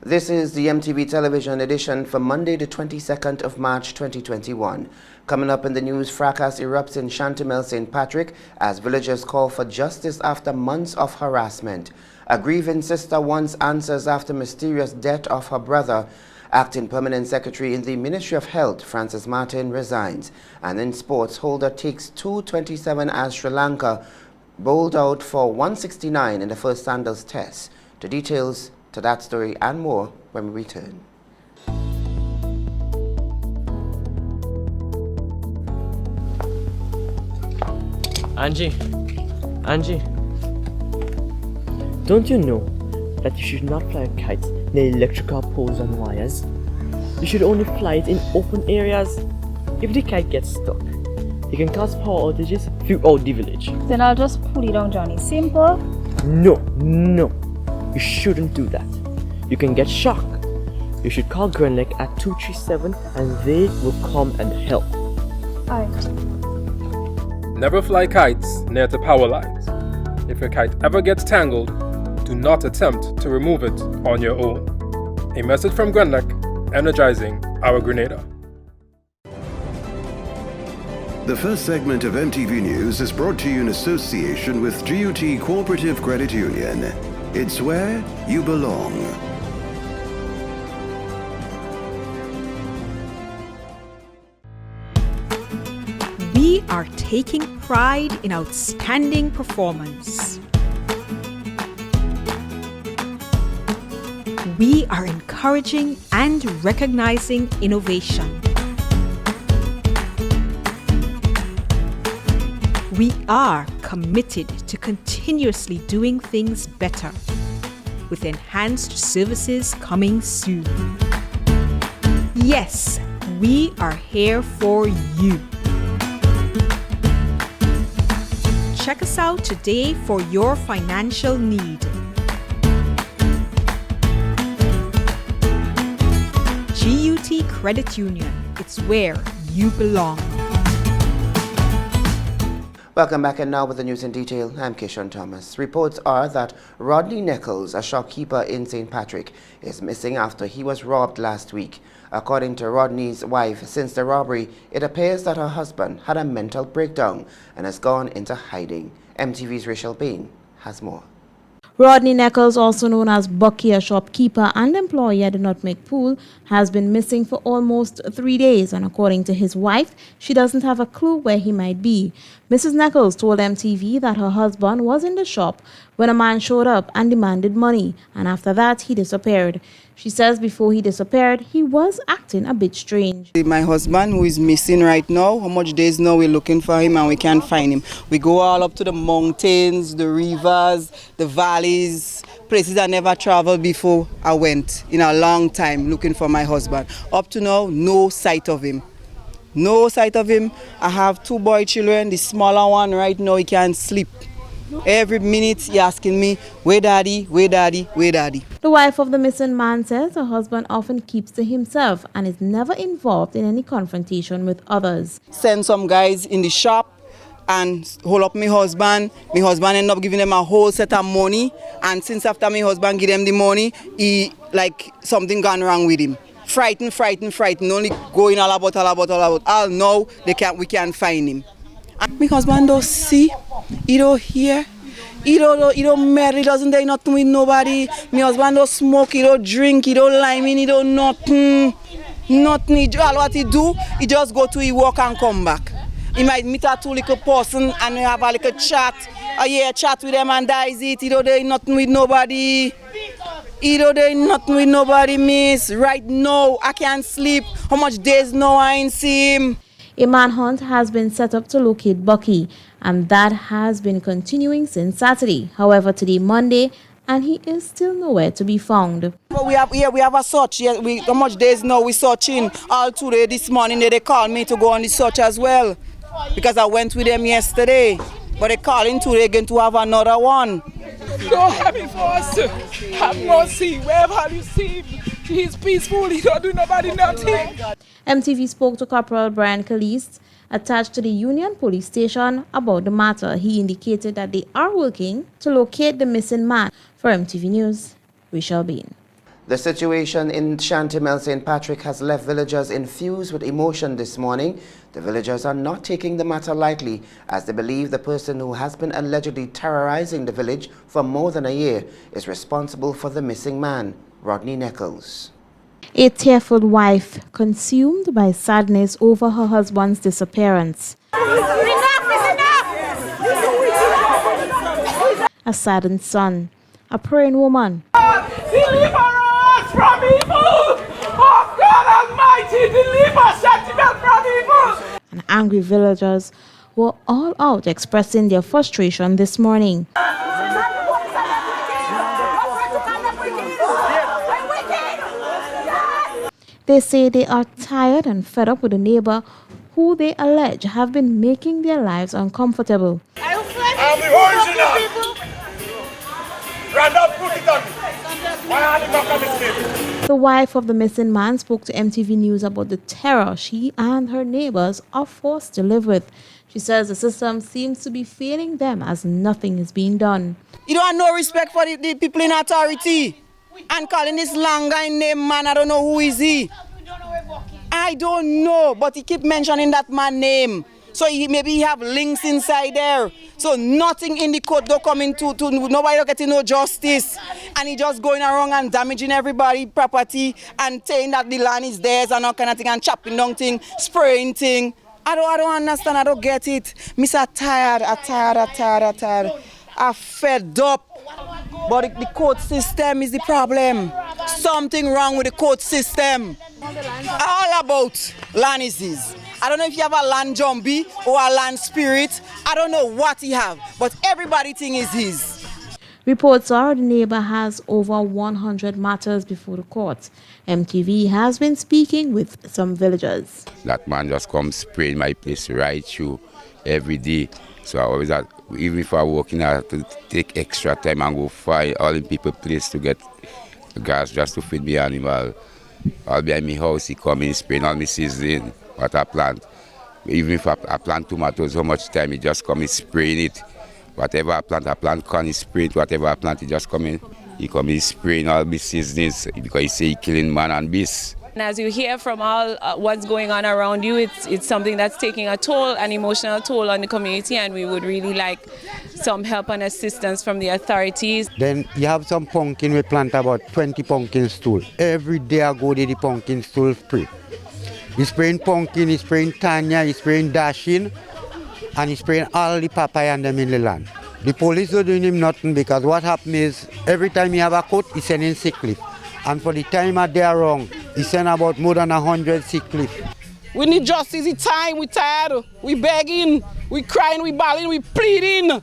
This is the MTV television edition for Monday, the 22nd of March 2021. Coming up in the news, fracas erupts in Chantemelle St. Patrick as villagers call for justice after months of harassment. A grieving sister wants answers after mysterious death of her brother. Acting Permanent Secretary in the Ministry of Health, Francis Martin, resigns. And in sports, Holder takes 227 as Sri Lanka bowled out for 169 in the first Sandals Test. The details to that story and more when we return. Angie, don't you know that you should not fly kites near electrical poles and wires? You should only fly it in open areas. If the kite gets stuck, it can cause power outages throughout the village. Then I'll just pull it down, Johnny. Simple. No. You shouldn't do that. You can get shocked. You should call Grenlec at 237 and they will come and help. Alright. Never fly kites near the power lines. If your kite ever gets tangled, do not attempt to remove it on your own. A message from Grenlec, energizing our Grenada. The first segment of MTV News is brought to you in association with GUT Cooperative Credit Union. It's where you belong. We are taking pride in outstanding performance. We are encouraging and recognizing innovation. We are committed to continuously doing things better, with enhanced services coming soon. Yes, we are here for you. Check us out today for your financial need. GUT Credit Union, it's where you belong. Welcome back, and now with the news in detail, I'm Kishon Thomas. Reports are that Rodney Nichols, a shopkeeper in St. Patrick, is missing after he was robbed last week. According to Rodney's wife, since the robbery, it appears that her husband had a mental breakdown and has gone into hiding. MTV's Rachel Bain has more. Rodney Nichols, also known as Bucky, a shopkeeper and employee at the Nutmeg Pool, has been missing for almost 3 days, and according to his wife, she doesn't have a clue where he might be. Mrs. Nichols told MTV that her husband was in the shop when a man showed up and demanded money, and after that he disappeared. She says before he disappeared, he was acting a bit strange. My husband, who is missing right now, how much days now we're looking for him and we can't find him. We go all up to the mountains, the rivers, the valleys, places I never traveled before. I went in a long time looking for my husband. Up to now, no sight of him. No sight of him. I have 2 boy children. The smaller one right now, he can't sleep. Every minute he asking me, where daddy, where daddy, where daddy. The wife of the missing man says her husband often keeps to himself and is never involved in any confrontation with others. Send some guys in the shop and hold up my husband. My husband end up giving them a whole set of money, and since after my husband give them the money, he like something gone wrong with him. Frightened, only going all about. All now we can't find him. And my husband don't see, he don't hear, he don't marry, he doesn't do nothing with nobody. My husband don't smoke, he don't drink, he don't lime in, he don't nothing. All what he do, he just go to his work and come back. He might meet a 2 little person and have a little chat. Chat with them and dies it. He don't do nothing with nobody. Miss. Right now, I can't sleep. How much days now I ain't see him? A manhunt has been set up to locate Bucky, and that has been continuing since Saturday. However, today, Monday, and he is still nowhere to be found. We have a search. How much days now we searching? All today, this morning, they called me to go on the search as well, because I went with them yesterday. But they calling today again to have another one. So happy for us to have mercy. Wherever you see him, he's peaceful. He don't do nobody nothing. MTV spoke to Corporal Brian Caliste, attached to the Union Police Station, about the matter. He indicated that they are working to locate the missing man. For MTV News, Rachel Bain. The situation in Shantimel St. Patrick has left villagers infused with emotion this morning. The villagers are not taking the matter lightly as they believe the person who has been allegedly terrorizing the village for more than a year is responsible for the missing man. Rodney Nichols. A tearful wife consumed by sadness over her husband's disappearance. A saddened son, a praying woman. Deliver us from evil! Oh God Almighty, deliver Shantimel from evil! And angry villagers were all out expressing their frustration this morning. They say they are tired and fed up with a neighbor who they allege have been making their lives uncomfortable. I'm the original! Randall, put it on me! Why are you back on this table? The wife of the missing man spoke to MTV News about the terror she and her neighbors are forced to live with. She says the system seems to be failing them as nothing is being done. You don't have no respect for the people in authority. And calling this long guy name man, I don't know who is he. I don't know, but he keep mentioning that man name. So maybe he have links inside there. So nothing in the court don't come into, nobody don't getting no justice. And he just going around and damaging everybody property and saying that the land is theirs and all kind of thing and chopping down thing, spraying thing. I don't understand, I don't get it. I'm tired. I'm fed up. But the court system is the problem. Something wrong with the court system. All about land is his. I don't know if you have a land zombie or a land spirit. I don't know what he have, but everybody thing is his. Reports are the neighbor has over 100 matters before the court. MTV has been speaking with some villagers. That man just comes spraying my place right through every day. So I always have, even if I'm working, I have to take extra time and go find all the people place to get gas just to feed me animal. All behind my house, he come in spraying all my seasoning, what I plant. Even if I plant tomatoes, how much time he just come in spraying it. Whatever I plant corn, he spray it. Whatever I plant, he just come in spraying all my seasonings because he say he killing man and beast. And as you hear from all what's going on around you, it's something that's taking a toll, an emotional toll on the community, and we would really like some help and assistance from the authorities. Then you have some pumpkin, we plant about 20 pumpkin stool. Every day I go to the pumpkin stool spray. He's spraying pumpkin, he's spraying Tanya, he's spraying Dashin, and he's spraying all the papaya and them in the land. The police are doing him nothing because what happens is every time he have a cut, he's sending sick leave. And for the time they are wrong, he sent about more than 100 sick leave. We need justice, it's time, we tired, we begging, we crying, we bawling, we pleading.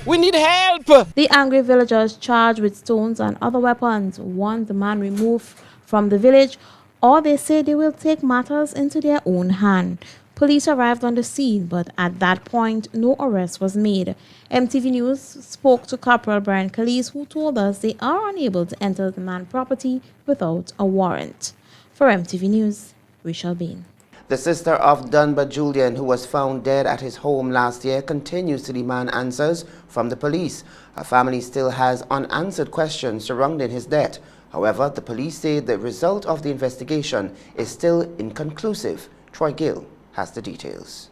We need help. The angry villagers charged with stones and other weapons want the man removed from the village, or they say they will take matters into their own hand. Police arrived on the scene, but at that point, no arrest was made. MTV News spoke to Corporal Brian Calise, who told us they are unable to enter the man's property without a warrant. For MTV News, Rachel Bain. The sister of Dunbar Julian, who was found dead at his home last year, continues to demand answers from the police. Her family still has unanswered questions surrounding his death. However, the police say the result of the investigation is still inconclusive. Troy Gill has the details.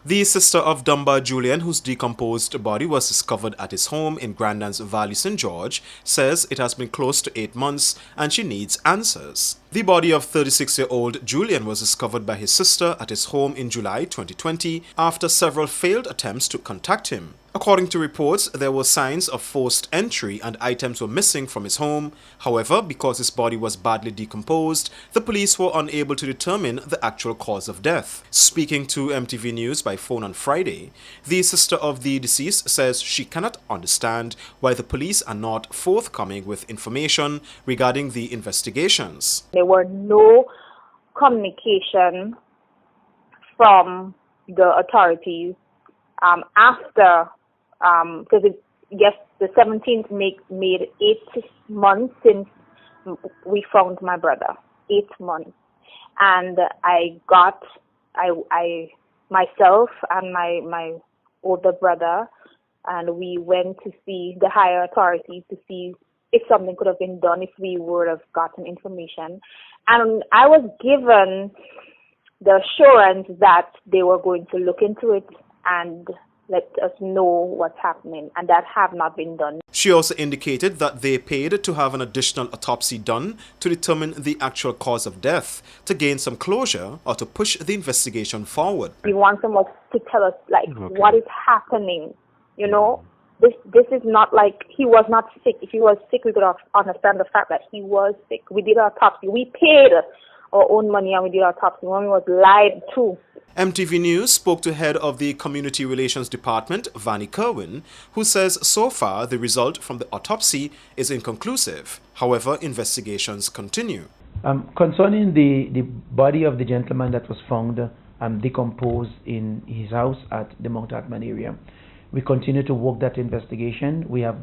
The sister of Dunbar Julian, whose decomposed body was discovered at his home in Grandance Valley, St. George, says it has been close to 8 months and she needs answers. The body of 36-year-old Julian was discovered by his sister at his home in July 2020 after several failed attempts to contact him. According to reports, there were signs of forced entry and items were missing from his home. However, because his body was badly decomposed, the police were unable to determine the actual cause of death. Speaking to MTV News by phone on Friday, the sister of the deceased says she cannot understand why the police are not forthcoming with information regarding the investigations. There were no communication from the authorities after, because the 17th made 8 months since we found my brother. 8 months. And myself and my older brother, and we went to see the higher authorities to see if something could have been done, if we would have gotten information. And I was given the assurance that they were going to look into it and let us know what's happening, and that have not been done. She also indicated that they paid to have an additional autopsy done to determine the actual cause of death, to gain some closure or to push the investigation forward. We want someone to tell us, like, what is happening, you know? This is not like he was not sick. If he was sick, we could have understand the fact that he was sick. We did our autopsy. We paid our own money and we did our autopsy. Mommy was lied to. MTV News spoke to head of the Community Relations Department, Vanny Kerwin, who says so far the result from the autopsy is inconclusive. However, investigations continue. Concerning the body of the gentleman that was found decomposed in his house at the Mount Atman area, we continue to work that investigation. We have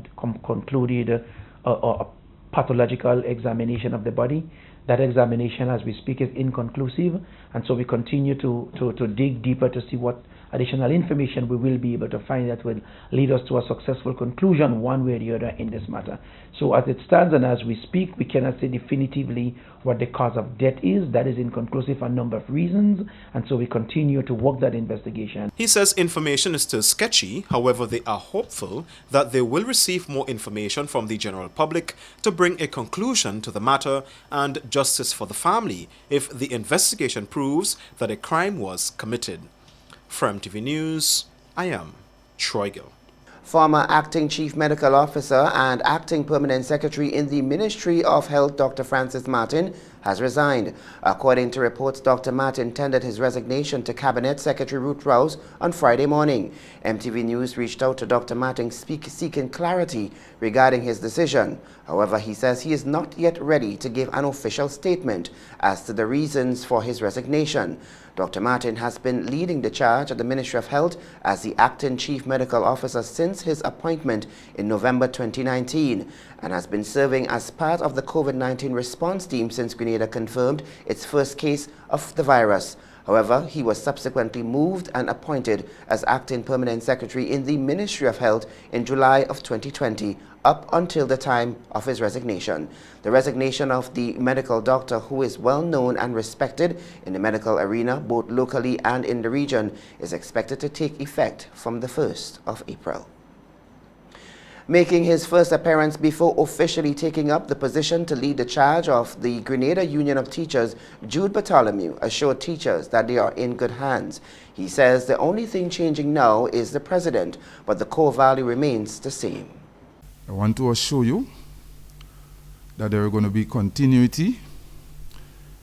concluded a pathological examination of the body. That examination, as we speak, is inconclusive, and so we continue to dig deeper to see what additional information we will be able to find that will lead us to a successful conclusion one way or the other in this matter. So as it stands and as we speak, we cannot say definitively what the cause of death is. That is inconclusive for a number of reasons, and so we continue to work that investigation. He says information is still sketchy. However, they are hopeful that they will receive more information from the general public to bring a conclusion to the matter and justice for the family if the investigation proves that a crime was committed. From MTV News, I am Troy Gill. Former Acting Chief Medical Officer and Acting Permanent Secretary in the Ministry of Health, Dr. Francis Martin, has resigned. According to reports, Dr. Martin tendered his resignation to Cabinet Secretary Ruth Rouse on Friday morning. MTV News reached out to Dr. Martin seeking clarity regarding his decision. However, he says he is not yet ready to give an official statement as to the reasons for his resignation. Dr. Martin has been leading the charge at the Ministry of Health as the Acting Chief Medical Officer since his appointment in November 2019 and has been serving as part of the COVID-19 response team since Grenada confirmed its first case of the virus. However, he was subsequently moved and appointed as Acting Permanent Secretary in the Ministry of Health in July of 2020, up until the time of his resignation. The resignation of the medical doctor, who is well known and respected in the medical arena, both locally and in the region, is expected to take effect from the 1st of April. Making his first appearance before officially taking up the position to lead the charge of the Grenada Union of Teachers, Jude Bartholomew assured teachers that they are in good hands. He says the only thing changing now is the president, but the core value remains the same. I want to assure you that there are going to be continuity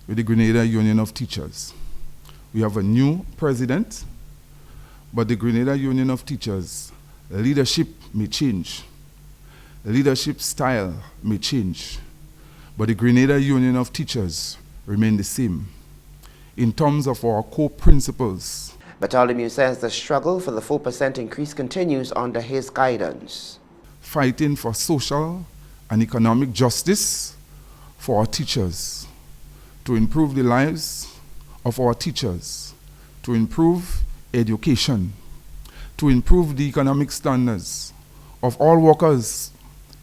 with the Grenada Union of Teachers. We have a new president, but the Grenada Union of Teachers leadership may change. The leadership style may change, but the Grenada Union of Teachers remain the same in terms of our core principles. Bartholomew says the struggle for the 4% increase continues under his guidance. Fighting for social and economic justice for our teachers, to improve the lives of our teachers, to improve education, to improve the economic standards of all workers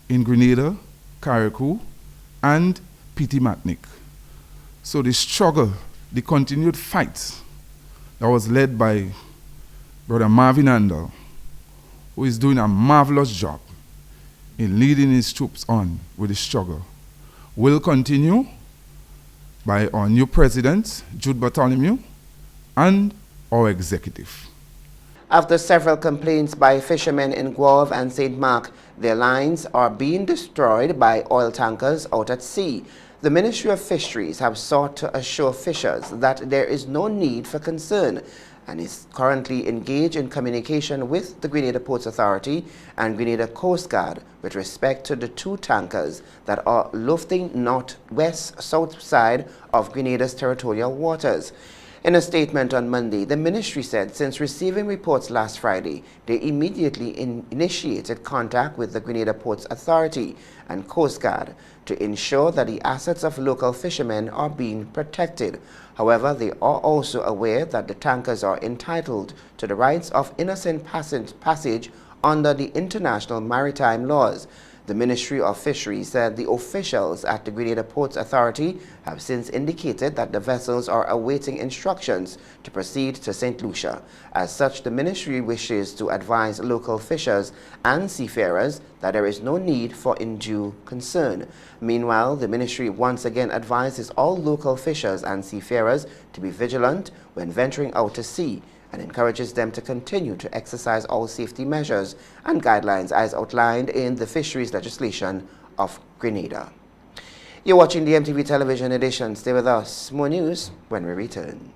in Grenada, Carriacou, and PT Matnik. So the struggle, the continued fight that was led by Brother Marvin Andal, who is doing a marvelous job in leading his troops on with the struggle, will continue by our new president, Jude Bartholomew, and our executive. After several complaints by fishermen in Guave and St. Mark, their lines are being destroyed by oil tankers out at sea. The Ministry of Fisheries have sought to assure fishers that there is no need for concern and is currently engaged in communication with the Grenada Ports Authority and Grenada Coast Guard with respect to the two tankers that are lofting northwest-south side of Grenada's territorial waters. In a statement on Monday, the ministry said since receiving reports last Friday, they immediately initiated contact with the Grenada Ports Authority and Coast Guard to ensure that the assets of local fishermen are being protected. However, they are also aware that the tankers are entitled to the rights of innocent passage under the international maritime laws. The Ministry of Fisheries said the officials at the Grenada Ports Authority have since indicated that the vessels are awaiting instructions to proceed to St. Lucia. As such, the ministry wishes to advise local fishers and seafarers that there is no need for undue concern. Meanwhile, the ministry once again advises all local fishers and seafarers to be vigilant when venturing out to sea, and encourages them to continue to exercise all safety measures and guidelines as outlined in the fisheries legislation of Grenada. You're watching the MTV Television Edition. Stay with us. More news when we return.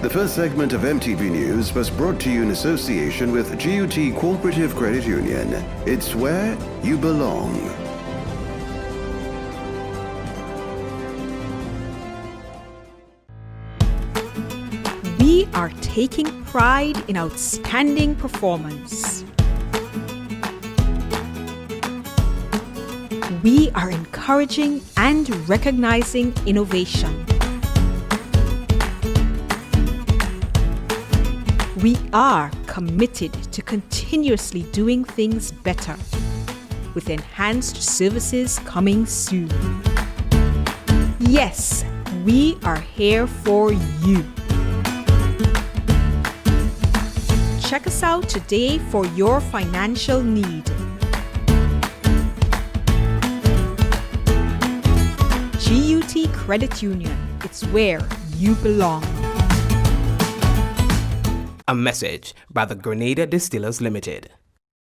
The first segment of MTV News was brought to you in association with GUT Cooperative Credit Union. It's where you belong. We are taking pride in outstanding performance. We are encouraging and recognizing innovation. We are committed to continuously doing things better, with enhanced services coming soon. Yes, we are here for you. Check us out today for your financial need. GUT Credit Union, it's where you belong. A message by the Grenada Distillers Limited.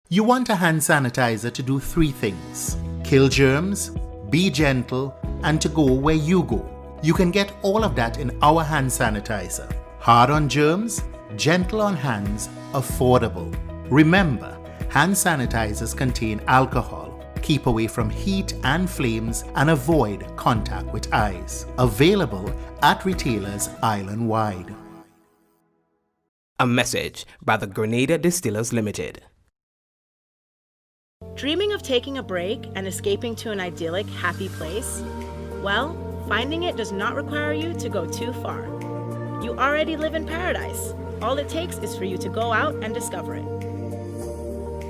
You want a hand sanitizer to do 3 things: kill germs, be gentle, and to go where you go. You can get all of that in our hand sanitizer. Hard on germs, gentle on hands, affordable. Remember, hand sanitizers contain alcohol. Keep away from heat and flames and avoid contact with eyes. Available at retailers island-wide. A message by the Grenada Distillers Limited. Dreaming of taking a break and escaping to an idyllic, happy place? Well, finding it does not require you to go too far. You already live in paradise. All it takes is for you to go out and discover it.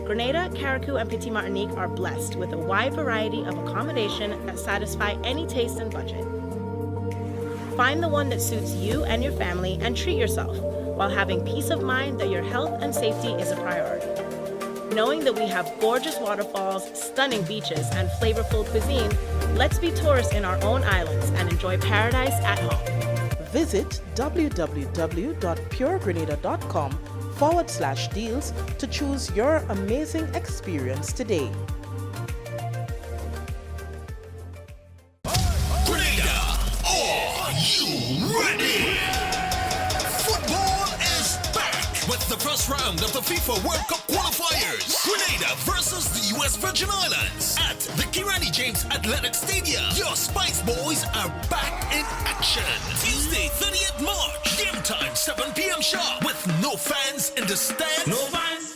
Grenada, Carriacou, and Petite Martinique are blessed with a wide variety of accommodation that satisfy any taste and budget. Find the one that suits you and your family and treat yourself while having peace of mind that your health and safety is a priority. Knowing that we have gorgeous waterfalls, stunning beaches, and flavorful cuisine, let's be tourists in our own islands and enjoy paradise at home. Visit www.puregrenada.com/deals to choose your amazing experience today. Grenada, are you ready? Football is back with the first round of the FIFA World Cup qualifiers. Grenada versus the US Virgin Islands at the Kirani James Athletic Stadium. Your Spice Boys are back in action. Tuesday, 30th March. Game time, 7 p.m. sharp. With no fans in the stands. No fans?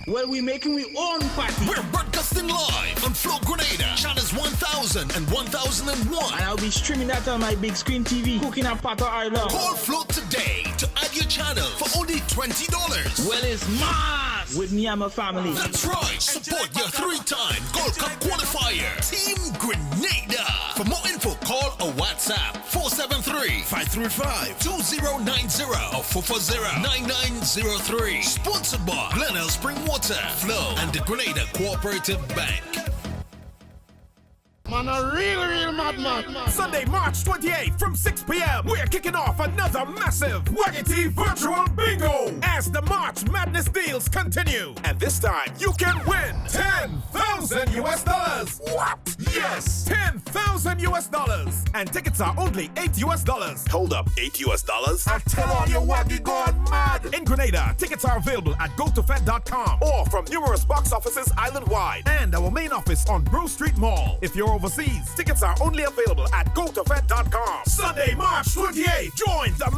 Well, we're making our own party. We're broadcasting live on Flow Grenada, channels 1000 and 1001. And I'll be streaming that on my big screen TV, cooking up Pata Island. Call Flow today to add your channel for only $20. Well, it's mass with me and my family. That's right. Support your 3-time Gold Cup qualifier, Team Grenada. For more info, call or WhatsApp 473-535-2090 or 440-9903. Sponsored by Glenelg Spring Water, Flow, and the Grenada Cooperative Bank. Man, a real madman. Sunday, March 28th from 6 p.m. We're kicking off another massive Waggity Virtual Bingo as the March Madness deals continue. And this time, you can win $10,000. What? Yes, $10,000. And tickets are only $8. Hold up, $8? I tell all your waggy gone mad. In Grenada, tickets are available at gotofed.com or from numerous box offices island-wide and our main office on Bruce Street Mall. If you're overseas, tickets are only available at gotofed.com. Sunday, March 28th, join the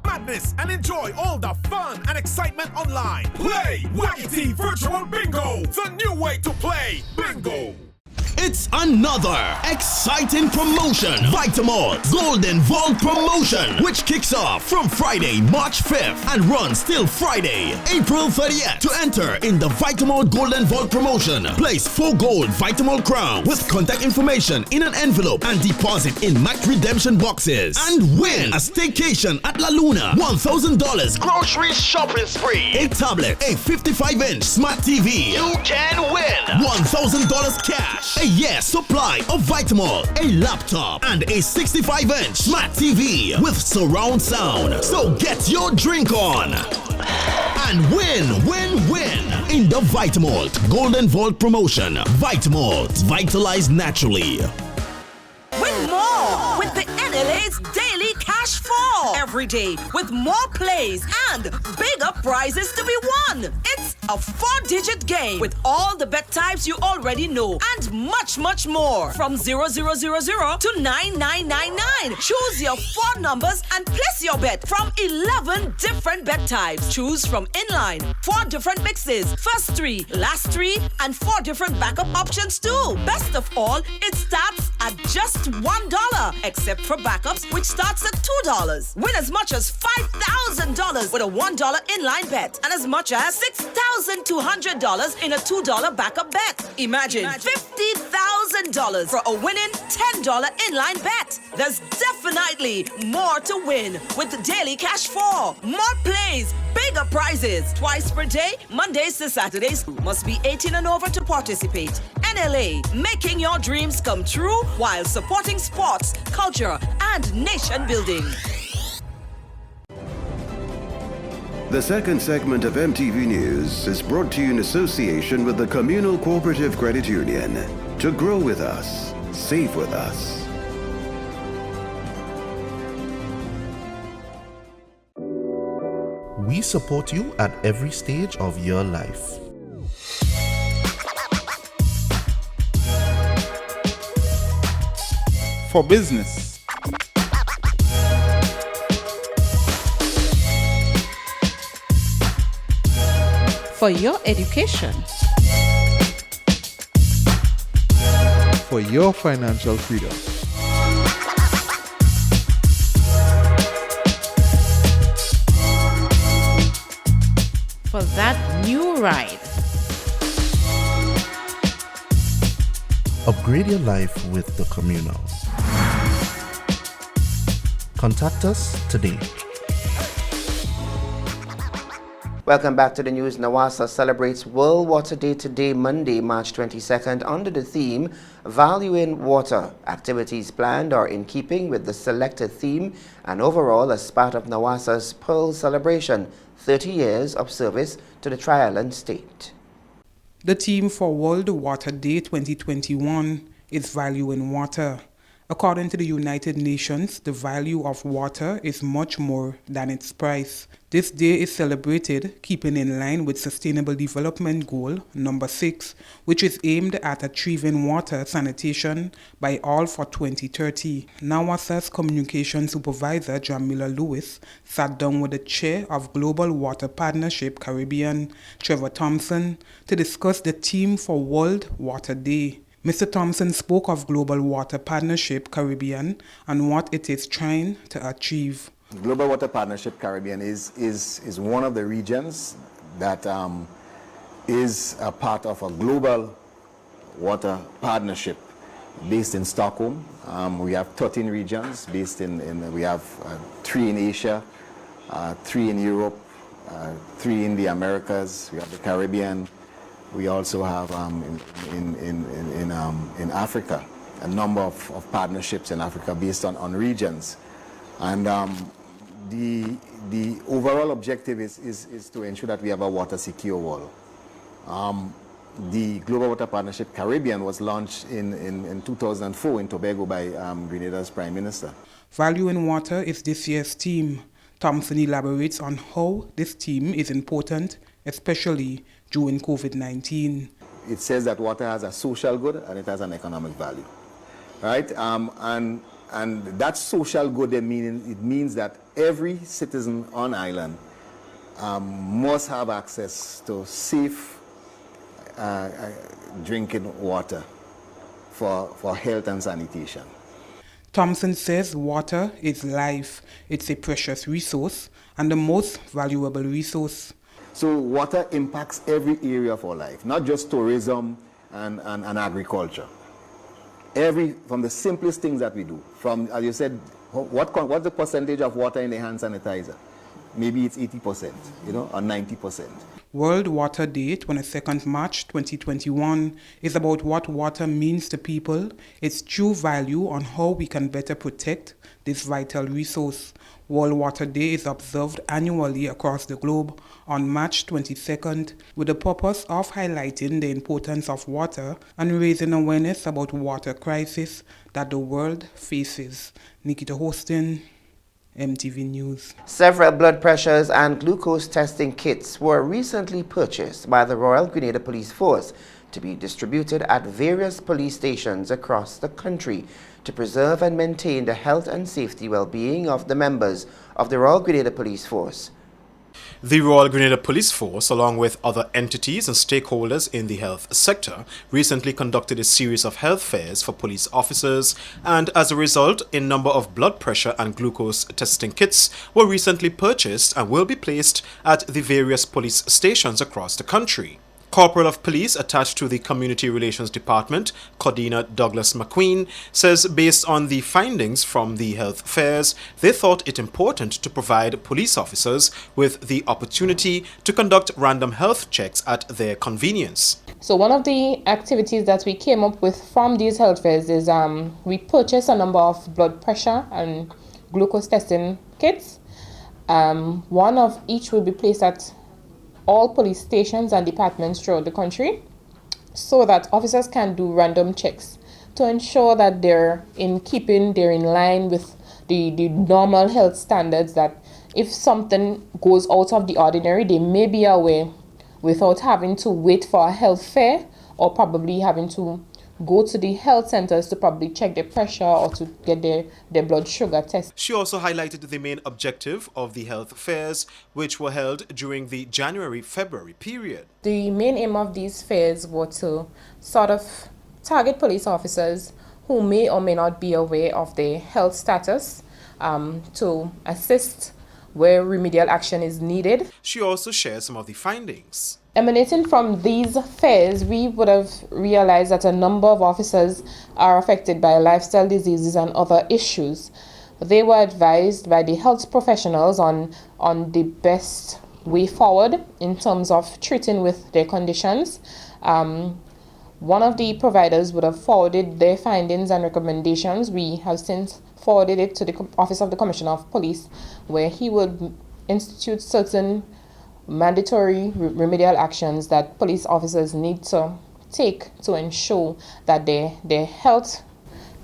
madness and enjoy all the fun and excitement online. Play Waggity Virtual Bingo, the new way to play bingo. It's another exciting promotion. Vitamalt Golden Vault promotion, which kicks off from Friday, March 5th and runs till Friday, April 30th. To enter in the Vitamalt Golden Vault promotion, place 4 gold Vitamalt crowns with contact information in an envelope and deposit in Mac redemption boxes and win a staycation at La Luna, $1,000 grocery shopping spree, a tablet, a 55-inch smart TV. You can win $1,000 cash, a year supply of Vitamalt, a laptop, and a 65-inch smart TV with surround sound. So get your drink on and win in the Vitamalt Golden Vault promotion. Vitamalt, vitalized naturally. Win more with the NLA's Daily Cash 4. Every day with more plays and bigger prizes to be won. It's a 4-digit game with all the bet types you already know and much, much more. From 0000 to 9999. Choose your 4 numbers and place your bet from 11 different bet types. Choose from inline, 4 different mixes, first 3, last 3, and 4 different backup options too. Best of all, it starts at just $1, except for backups, which starts at $2. Win as much as $5,000 with a $1 inline bet and as much as $6,200 in a $2 backup bet. Imagine $50,000 for a winning $10 inline bet. There's definitely more to win with the Daily Cash 4. More plays, bigger prizes. Twice per day, Mondays to Saturdays. Must be 18 and over to participate. NLA, making your dreams come true while supporting sports, culture, and nation building. The second segment of MTV News is brought to you in association with the Communal Cooperative Credit Union. To grow with us, save with us. We support you at every stage of your life. For business, For your education, for your financial freedom, for that new ride. Upgrade your life with the Communal. Contact us today. Welcome back to the news. NAWASA celebrates World Water Day today, Monday, March 22nd, under the theme Valuing Water. Activities planned are in keeping with the selected theme and overall as part of NAWASA's Pearl celebration, 30 years of service to the Tri-Island state. The theme for World Water Day 2021 is Valuing Water. According to the United Nations, the value of water is much more than its price. This day is celebrated keeping in line with Sustainable Development Goal number 6, which is aimed at achieving water sanitation by all for 2030. NAWASA's Communication Supervisor Jamila Lewis sat down with the Chair of Global Water Partnership Caribbean, Trevor Thompson, to discuss the theme for World Water Day. Mr. Thompson spoke of Global Water Partnership Caribbean and what it is trying to achieve. Global Water Partnership Caribbean is one of the regions that is a part of a global water partnership based in Stockholm. We have 13 regions based we have 3 in Asia, 3 in Europe, 3 in the Americas, we have the Caribbean. We also have in Africa a number of partnerships in Africa based on regions, and the overall objective is to ensure that we have a water secure world. The Global Water Partnership Caribbean was launched in 2004 in Tobago by Grenada's Prime Minister. Valuing Water is this year's theme. Thompson elaborates on how this theme is important, especially during COVID-19. It says that water has a social good and it has an economic value, right? And that social good, it means that every citizen on island must have access to safe drinking water for health and sanitation. Thompson says water is life. It's a precious resource and the most valuable resource. So water impacts every area of our life, not just tourism and agriculture. From the simplest things that we do, from, as you said, what's the percentage of water in the hand sanitizer? Maybe it's 80%, or 90%. World Water Day, 22nd March 2021, is about what water means to people, its true value on how we can better protect this vital resource. World Water Day is observed annually across the globe on March 22nd with the purpose of highlighting the importance of water and raising awareness about water crisis that the world faces. Nikita Hostin, MTV News. Several blood pressures and glucose testing kits were recently purchased by the Royal Grenada Police Force to be distributed at various police stations across the country to preserve and maintain the health and safety well-being of the members of the Royal Grenada Police Force. The Royal Grenada Police Force, along with other entities and stakeholders in the health sector, recently conducted a series of health fairs for police officers, and as a result, a number of blood pressure and glucose testing kits were recently purchased and will be placed at the various police stations across the country. Corporal of Police attached to the Community Relations Department, Cordina Douglas McQueen, says based on the findings from the health fairs, they thought it important to provide police officers with the opportunity to conduct random health checks at their convenience. So one of the activities that we came up with from these health fairs is we purchased a number of blood pressure and glucose testing kits. One of each will be placed at all police stations and departments throughout the country so that officers can do random checks to ensure that they're in line with the normal health standards, that if something goes out of the ordinary, they may be aware without having to wait for a health fair or probably having to go to the health centers to probably check their pressure or to get their blood sugar test. She also highlighted the main objective of the health fairs, which were held during the January-February period. The main aim of these fairs were to sort of target police officers who may or may not be aware of their health status, to assist where remedial action is needed. She also shared some of the findings. Emanating from these fairs, we would have realized that a number of officers are affected by lifestyle diseases and other issues. They were advised by the health professionals on the best way forward in terms of treating with their conditions. One of the providers would have forwarded their findings and recommendations. We have since forwarded it to the Office of the Commissioner of Police, where he would institute certain mandatory remedial actions that police officers need to take to ensure that their health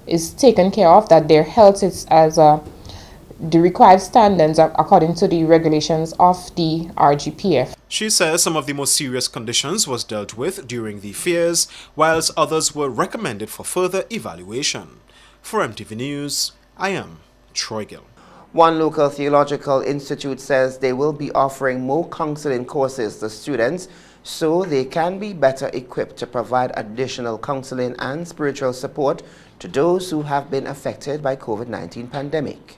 is taken care of, that their health is as the required standards according to the regulations of the RGPF. She says some of the most serious conditions was dealt with during the fairs, whilst others were recommended for further evaluation. For MTV News, I am Troy Gill. One local theological institute says they will be offering more counseling courses to students so they can be better equipped to provide additional counseling and spiritual support to those who have been affected by COVID-19 pandemic.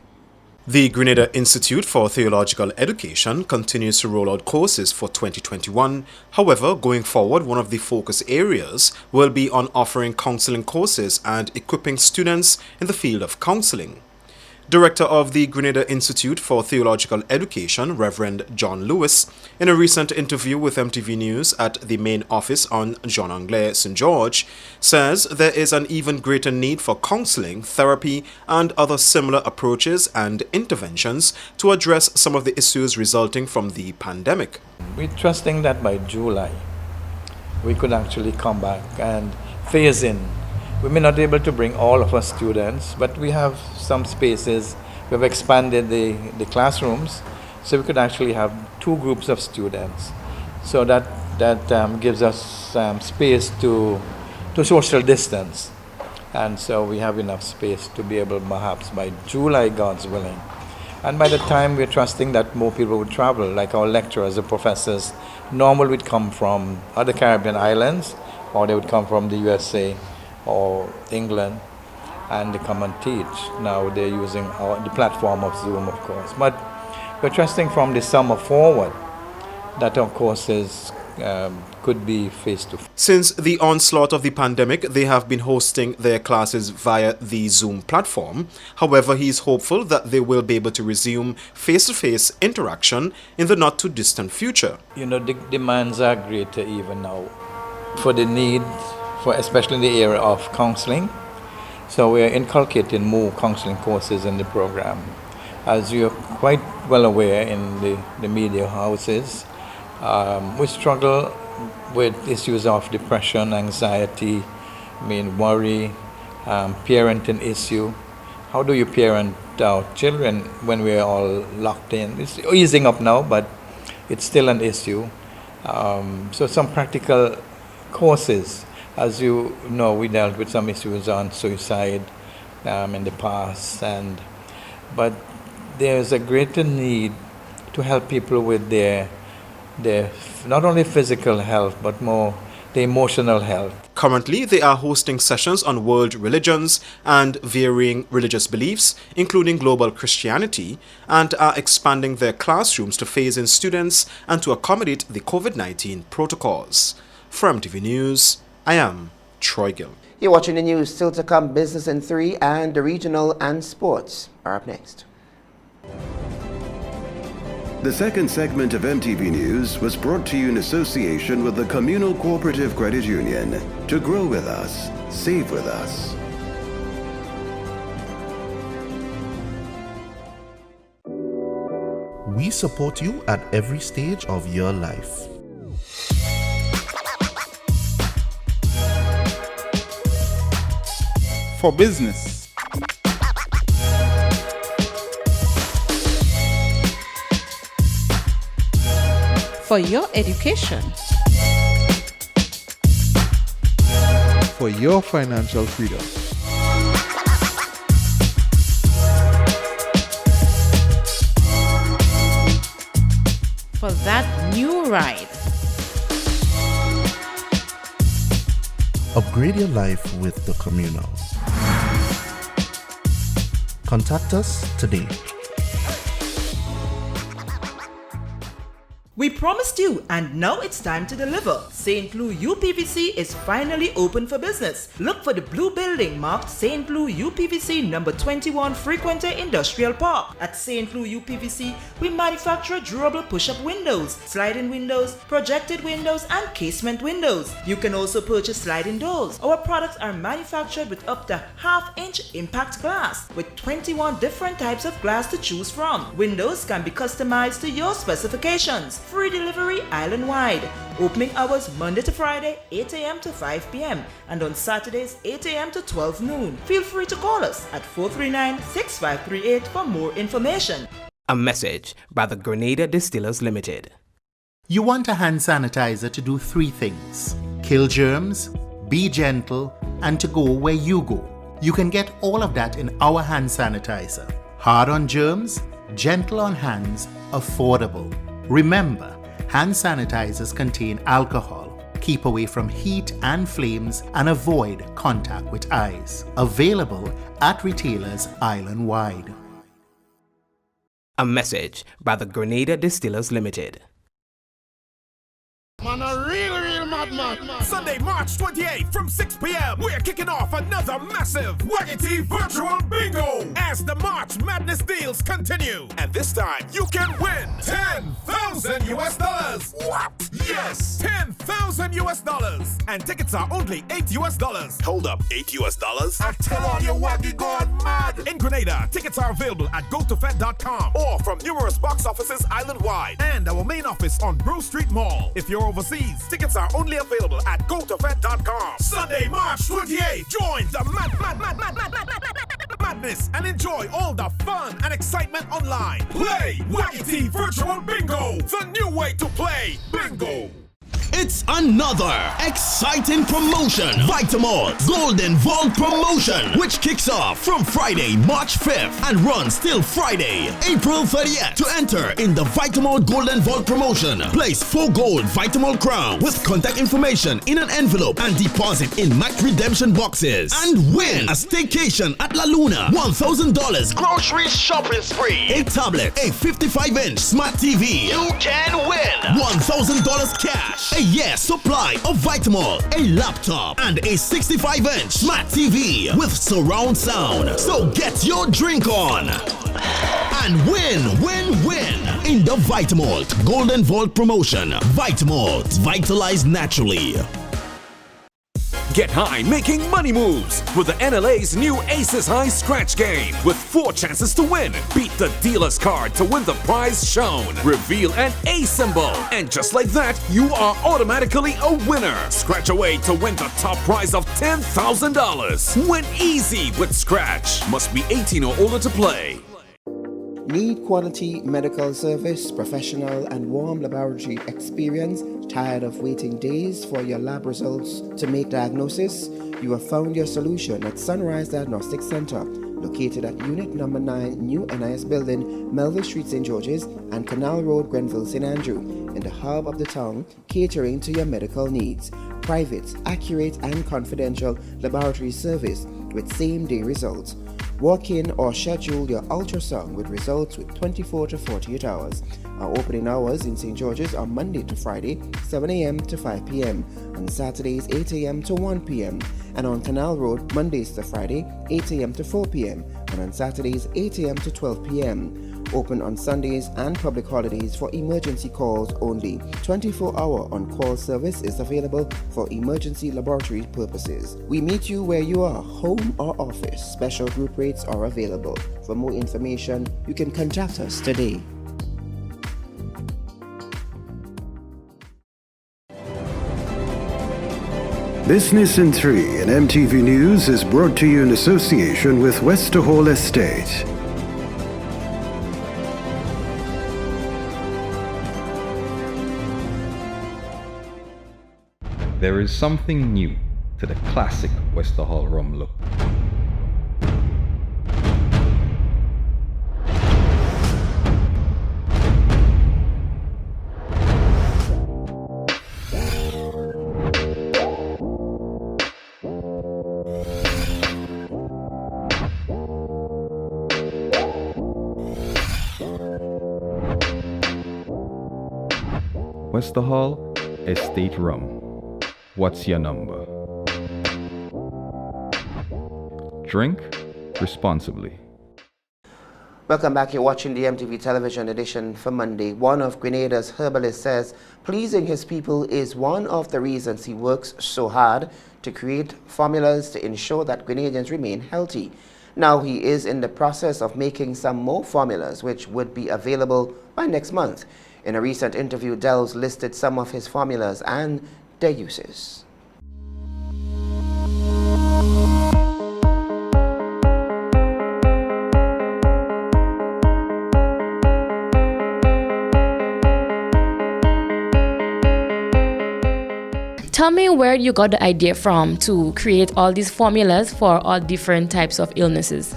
The Grenada Institute for Theological Education continues to roll out courses for 2021. However, going forward, one of the focus areas will be on offering counseling courses and equipping students in the field of counseling. Director of the Grenada Institute for Theological Education, Reverend John Lewis, in a recent interview with MTV News at the main office on Jean Anglais, St. George, says there is an even greater need for counseling, therapy, and other similar approaches and interventions to address some of the issues resulting from the pandemic. We're trusting that by July, we could actually come back and phase in. We may not be able to bring all of our students, but we have some spaces. We've expanded the classrooms, so we could actually have 2 groups of students. So that gives us space to social distance. And so we have enough space to be able, perhaps by July, God's willing. And by the time we're trusting that more people would travel, like our lecturers, the professors, normally would come from other Caribbean islands, or they would come from the USA. or England, and they come and teach. Now they're using the platform of Zoom, of course. But we're trusting from the summer forward that, of course, could be face-to-face. Since the onslaught of the pandemic, they have been hosting their classes via the Zoom platform. However, he is hopeful that they will be able to resume face-to-face interaction in the not-too-distant future. You know, the demands are greater even now for the need, especially in the area of counseling. So we are inculcating more counseling courses in the program. As you're quite well aware in the media houses, we struggle with issues of depression, anxiety, worry, parenting issue. How do you parent our children when we're all locked in? It's easing up now, but it's still an issue. So some practical courses. As you know, we dealt with some issues on suicide in the past, but there's a greater need to help people with their not only physical health, but more the emotional health. Currently, they are hosting sessions on world religions and varying religious beliefs, including global Christianity, and are expanding their classrooms to phase in students and to accommodate the COVID-19 protocols. From MTV News, I am Troy Gill. You're watching the news. Still to come, Business in 3 and the regional and sports are up next. The second segment of MTV News was brought to you in association with the Communal Cooperative Credit Union. To grow with us, save with us. We support you at every stage of your life. For business, For your education, for your financial freedom. for that new ride. Upgrade your life with the Communal. Contact us today. We promised you, and now it's time to deliver. St. Louis UPVC is finally open for business. Look for the blue building marked St. Louis UPVC number 21 Frequenter Industrial Park. At St. Louis UPVC, we manufacture durable push-up windows, sliding windows, projected windows, and casement windows. You can also purchase sliding doors. Our products are manufactured with up to half-inch impact glass, with 21 different types of glass to choose from. Windows can be customized to your specifications. Free delivery island-wide. Opening hours Monday to Friday, 8 a.m. to 5 p.m. and on Saturdays, 8 a.m. to 12 noon. Feel free to call us at 439-6538 for more information. A message by the Grenada Distillers Limited. You want a hand sanitizer to do three things: kill germs, be gentle, and to go where you go. You can get all of that in our hand sanitizer. Hard on germs, gentle on hands, affordable. Remember, hand sanitizers contain alcohol. Keep away from heat and flames and avoid contact with eyes. Available at retailers island-wide. A message by the Grenada Distillers Limited. Man, a real madman. Sunday, March 28th from 6 p.m. We're kicking off another massive Waggity Virtual Bingo as the March Madness deals continue. And this time, you can win $10,000. What? Yes, $10,000. And tickets are only $8. Hold up, $8? I tell all your waggy gone mad. In Grenada, tickets are available at gotofed.com or from numerous box offices island-wide and our main office on Brew Street Mall. If you're overseas, tickets are only available at gotofed.com. Sunday, March 28th, join the madness and enjoy all the fun and excitement online. Play Waggity Virtual Bingo, the new way to play bingo. It's another exciting promotion. Vitamalt Golden Vault promotion, which kicks off from Friday, March 5th and runs till Friday, April 30th. To enter in the Vitamalt Golden Vault promotion, place 4 gold Vitamalt crowns with contact information in an envelope and deposit in Mac redemption boxes and win a staycation at La Luna, $1,000 grocery shopping spree, a tablet, a 55-inch smart TV. You can win $1,000 cash, a year's supply of Vitamalt, a laptop, and a 65-inch smart TV with surround sound. So get your drink on and win in the Vitamalt Golden Vault promotion. Vitamalt, vitalized naturally. Get high making money moves with the NLA's new Aces High Scratch game with 4 chances to win. Beat the dealer's card to win the prize shown. Reveal an A symbol. And just like that, you are automatically a winner. Scratch away to win the top prize of $10,000. Win easy with Scratch. Must be 18 or older to play. Need quality medical service, professional and warm laboratory experience? Tired of waiting days for your lab results to make diagnosis? You have found your solution at Sunrise Diagnostic Center, located at Unit Number 9, New NIS Building, Melville Street, St. George's, and Canal Road, Grenville, St. Andrew, in the hub of the town, catering to your medical needs. Private, accurate, and confidential laboratory service with same-day results. Walk in or schedule your ultrasound with results with 24 to 48 hours. Our opening hours in St. George's are Monday to Friday, 7 a.m. to 5 p.m. On Saturdays, 8 a.m. to 1 p.m. And on Canal Road, Mondays to Friday, 8 a.m. to 4 p.m. And on Saturdays, 8 a.m. to 12 p.m. Open on Sundays and public holidays for emergency calls only. 24-hour on-call service is available for emergency laboratory purposes. We meet you where you are, home or office. Special group rates are available. For more information, you can contact us today. Business in 3 and MTV News is brought to you in association with Westerhall Estate. There is something new to the classic Westerhall rum look. Westerhall Estate Rum. What's your number? Drink responsibly. Welcome back. You're watching the MTV television edition for Monday. One of Grenada's herbalists says pleasing his people is one of the reasons he works so hard to create formulas to ensure that Grenadians remain healthy. Now he is in the process of making some more formulas which would be available by next month. In a recent interview, Delves listed some of his formulas and their uses. Tell me where you got the idea from to create all these formulas for all different types of illnesses.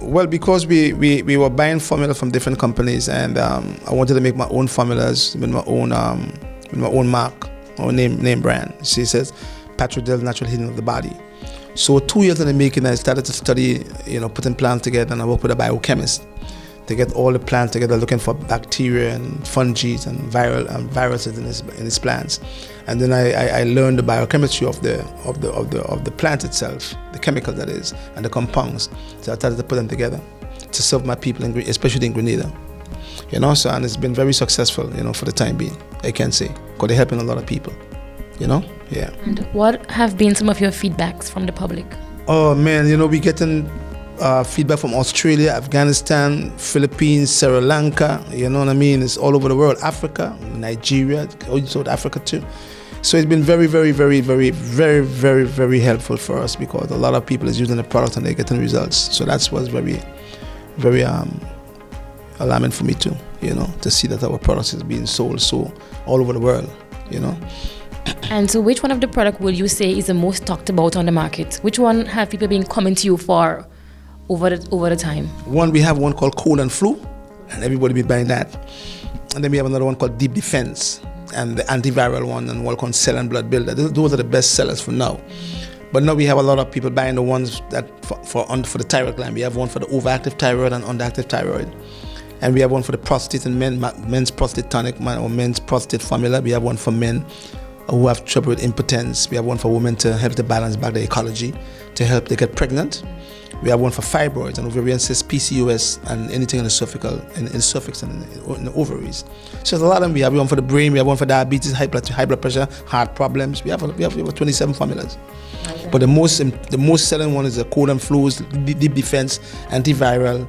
Well, because we were buying formula from different companies, and I wanted to make my own formulas with my own mark or name brand. She says, Patrick Dell's Natural Healing of the Body. So 2 years in the making, I started to study, putting plants together, and I worked with a biochemist to get all the plants together, looking for bacteria and fungi and viruses in his plants. And then I learned the biochemistry of the plant itself, the chemical that is, and the compounds. So I started to put them together to serve my people, especially in Grenada. So, and it's been very successful, for the time being, I can say, because they're helping a lot of people, yeah. And what have been some of your feedbacks from the public? Oh man, we're getting feedback from Australia, Afghanistan, Philippines, Sri Lanka, you know what I mean? It's all over the world, Africa, Nigeria, South Africa too. So it's been very, very, very, very, very, very, very helpful for us because a lot of people is using the product and they're getting results. So that's what's very, very alarming for me too, to see that our product is being sold so all over the world, And so which one of the product will you say is the most talked about on the market? Which one have people been coming to you for over the time? We have one called Cold and Flu, and everybody be buying that. And then we have another one called Deep Defense, and the antiviral one, and one called Cell and Blood Builder. Those are the best sellers for now. But now we have a lot of people buying the ones that for the thyroid gland. We have one for the overactive thyroid and underactive thyroid. And we have one for the prostate and men's prostate tonic or men's prostate formula. We have one for men who have trouble with impotence. We have one for women to help to balance back the ecology, to help they get pregnant. We have one for fibroids and ovarian cysts, PCOS, and anything in the cervical, in the cervix and in the ovaries. So there's a lot of them. We have one for the brain. We have one for diabetes, high blood pressure, heart problems. We have 27 formulas. Okay. But the most selling one is the Cold and Flu's, Deep Defense, antiviral,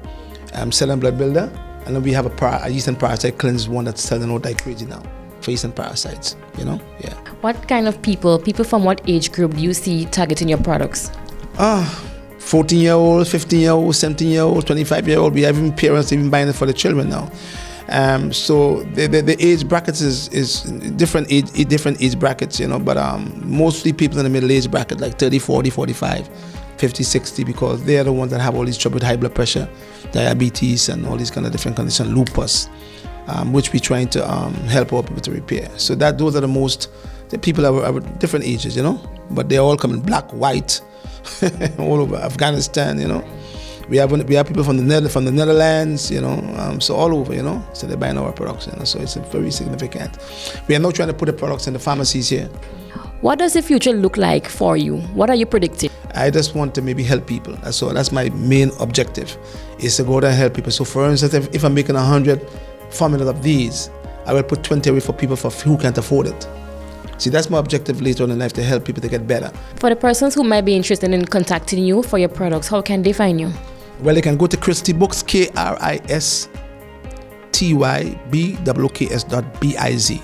Cell and Blood Builder. And then we have a yeast and parasite cleanse one that's selling out like crazy now for yeast and parasites, Yeah. What kind of people from what age group do you see targeting your products? 14-year-old, 15-year-old, 17-year-old, 25-year-old. We have even parents even buying it for the children now. So the age brackets is different age brackets, but mostly people in the middle age bracket, like 30, 40, 45, 50, 60, because they are the ones that have all these trouble with high blood pressure, diabetes, and all these kind of different conditions, lupus, which we're trying to help our people to repair. So those are the people are different ages, but they're all coming black, white, all over Afghanistan, We have people from the Netherlands, so all over, so they're buying our products, so it's very significant. We are now trying to put the products in the pharmacies here. What does the future look like for you? What are you predicting? I just want to maybe help people. So that's my main objective, is to go there and help people. So for instance, if I'm making 100 formulas of these, I will put 20 away for people who can't afford it. See, that's my objective later on in life, to help people to get better. For the persons who might be interested in contacting you for your products, how can they find you? Well, they can go to Christy Books, KRISTYBOOKS.biz.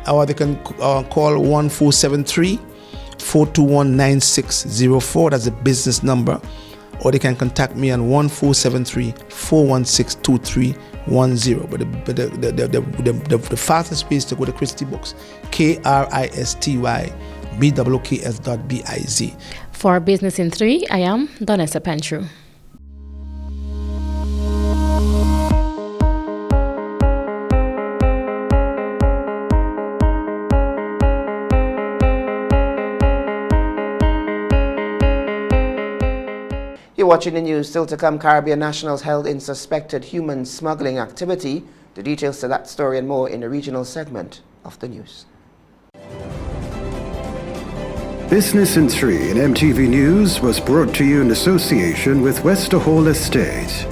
Or they can call 1473-421-9604. That's the business number. Or they can contact me on 1473-416-2310. But the fastest way is to go to Christy Books, KRISTYBOOKS.biz. For Business in 3, I am Donessa Pantru. You're watching the news. Still to come, Caribbean nationals held in suspected human smuggling activity. The details to that story and more in the regional segment of the news. Business in 3 in MTV News was brought to you in association with Westerhall Estate.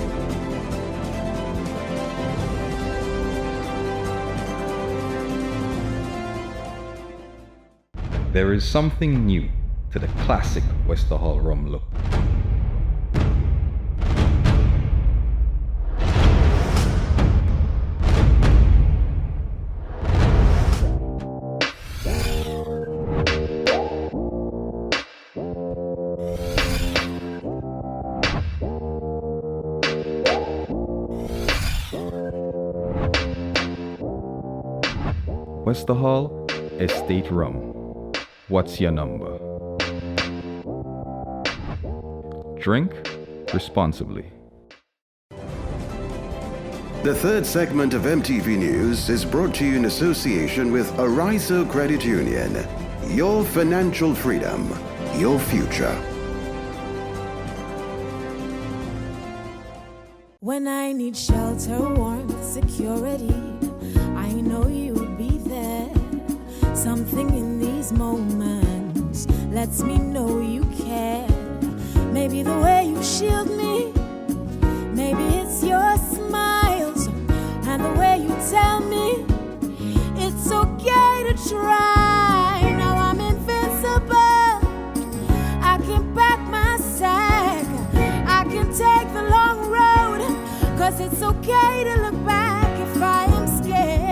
There is something new to the classic Westerhall rum look. Westerhall Estate Rum. What's your number? Drink responsibly. The third segment of MTV News is brought to you in association with Arizo Credit Union. Your financial freedom, your future. When I need shelter, warmth, security, I know you'll be there. Something in these moments lets me know you care. Maybe the way you shield me, maybe it's your smiles and the way you tell me it's okay to try. Now I'm invincible, I can pack my sack, I can take the long road, 'cause it's okay to look back if I am scared.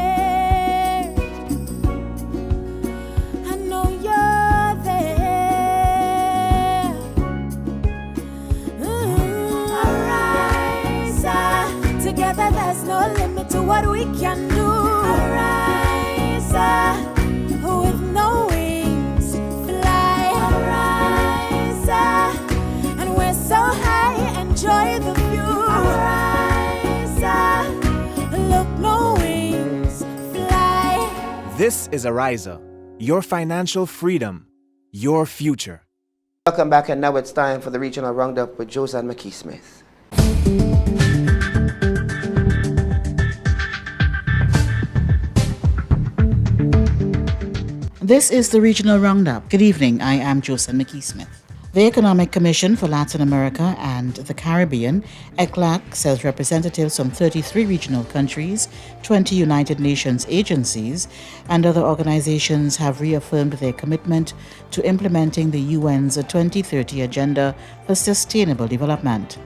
I know you're there. Arise, together there's no limit to what we can do. Arise, with no This is Ariza, your financial freedom, your future. Welcome back, and now it's time for the Regional Roundup with Josan McKee-Smith. This is the Regional Roundup. Good evening, I am Josan McKee-Smith. The Economic Commission for Latin America and the Caribbean, ECLAC, says representatives from 33 regional countries, 20 United Nations agencies, and other organizations have reaffirmed their commitment to implementing the UN's 2030 Agenda for Sustainable Development.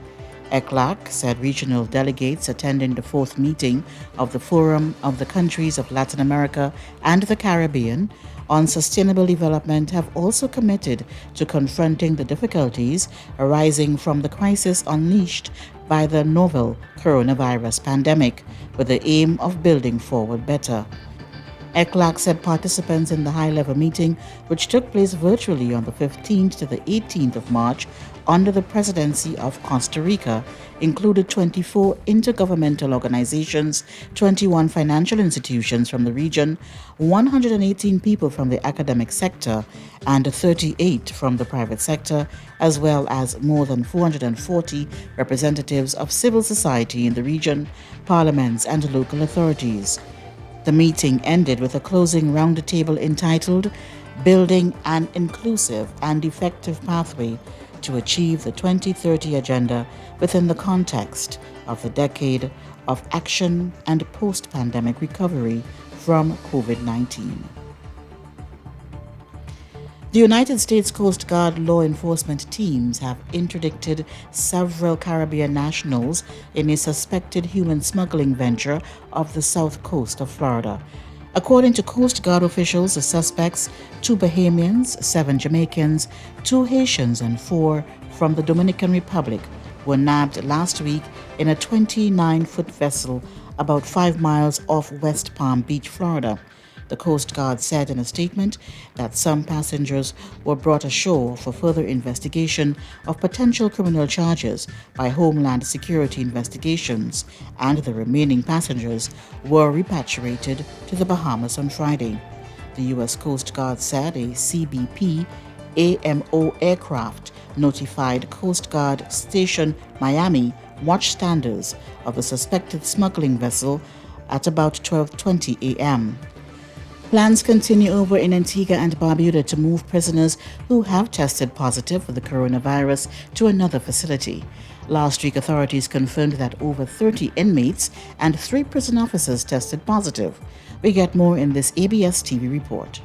ECLAC said regional delegates attending the fourth meeting of the Forum of the Countries of Latin America and the Caribbean on Sustainable Development have also committed to confronting the difficulties arising from the crisis unleashed by the novel coronavirus pandemic, with the aim of building forward better. ECLAC said participants in the high-level meeting, which took place virtually on the 15th to the 18th of March under the presidency of Costa Rica, included 24 intergovernmental organizations, 21 financial institutions from the region, 118 people from the academic sector, and 38 from the private sector, as well as more than 440 representatives of civil society in the region, parliaments, and local authorities. The meeting ended with a closing roundtable entitled Building an Inclusive and Effective Pathway to Achieve the 2030 Agenda within the context of the decade of action and post-pandemic recovery from COVID-19. The United States Coast Guard law enforcement teams have interdicted several Caribbean nationals in a suspected human smuggling venture off the south coast of Florida. According to Coast Guard officials, the suspects, 2 Bahamians, 7 Jamaicans, 2 Haitians, and 4 from the Dominican Republic, were nabbed last week in a 29-foot vessel about 5 miles off West Palm Beach, Florida. The Coast Guard said in a statement that some passengers were brought ashore for further investigation of potential criminal charges by Homeland Security investigations, and the remaining passengers were repatriated to the Bahamas on Friday. The U.S. Coast Guard said a CBP AMO aircraft notified Coast Guard Station Miami watchstanders of the suspected smuggling vessel at about 12:20 a.m. Plans continue over in Antigua and Barbuda to move prisoners who have tested positive for the coronavirus to another facility. Last week, authorities confirmed that over 30 inmates and 3 prison officers tested positive. We get more in this ABS TV report.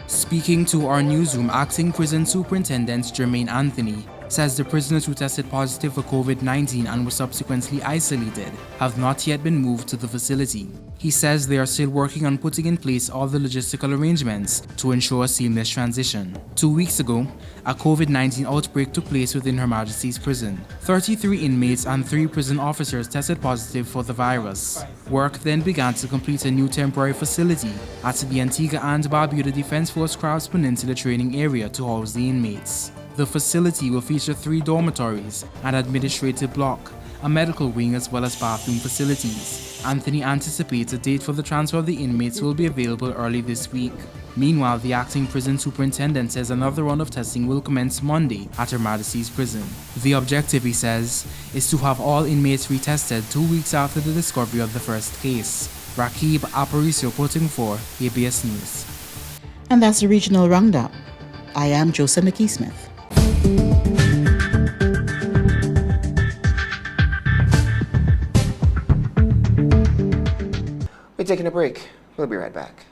Speaking to our newsroom, Acting Prison Superintendent Jermaine Anthony says the prisoners who tested positive for COVID-19 and were subsequently isolated have not yet been moved to the facility. He says they are still working on putting in place all the logistical arrangements to ensure a seamless transition. 2 weeks ago, a COVID-19 outbreak took place within Her Majesty's Prison. 33 inmates and 3 prison officers tested positive for the virus. Work then began to complete a new temporary facility at the Antigua and Barbuda Defense Force Crabs Peninsula Training Area to house the inmates. The facility will feature 3 dormitories, an administrative block, a medical wing, as well as bathroom facilities. Anthony anticipates a date for the transfer of the inmates will be available early this week. Meanwhile, the acting prison superintendent says another round of testing will commence Monday at Her Majesty's Prison. The objective, he says, is to have all inmates retested 2 weeks after the discovery of the first case. Rakib Aparicio reporting for ABS News. And that's the Regional Roundup. I am Josan McKee-Smith. We're taking a break. We'll be right back.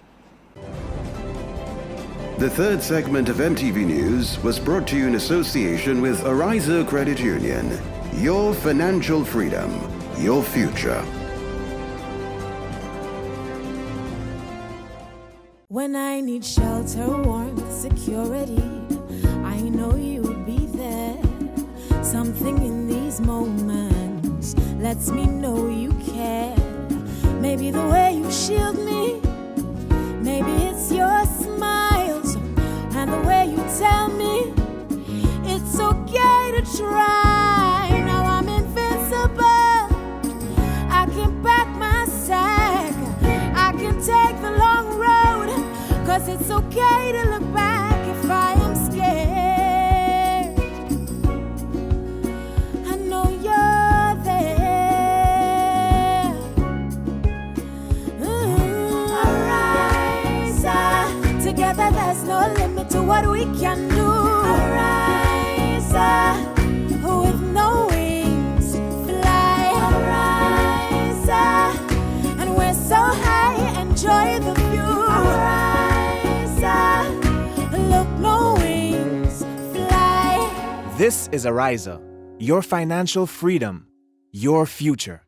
The third segment of MTV News was brought to you in association with Ariza Credit Union. Your financial freedom, your future. When I need shelter, warmth, security, I know you would be there. Something in these moments lets me know you care. Maybe the way you shield me, maybe it's your smiles and the way you tell me it's okay to try. Now I'm invincible, I can pack my sack, I can take the long road. okay to look back if I am scared. I know you're there. Arise, together there's no limit to what we can do. Arise, with no wings, fly. Arise, and we're so high, enjoy the view. Arise, look, no wings, fly. This is Ariza, your financial freedom, your future.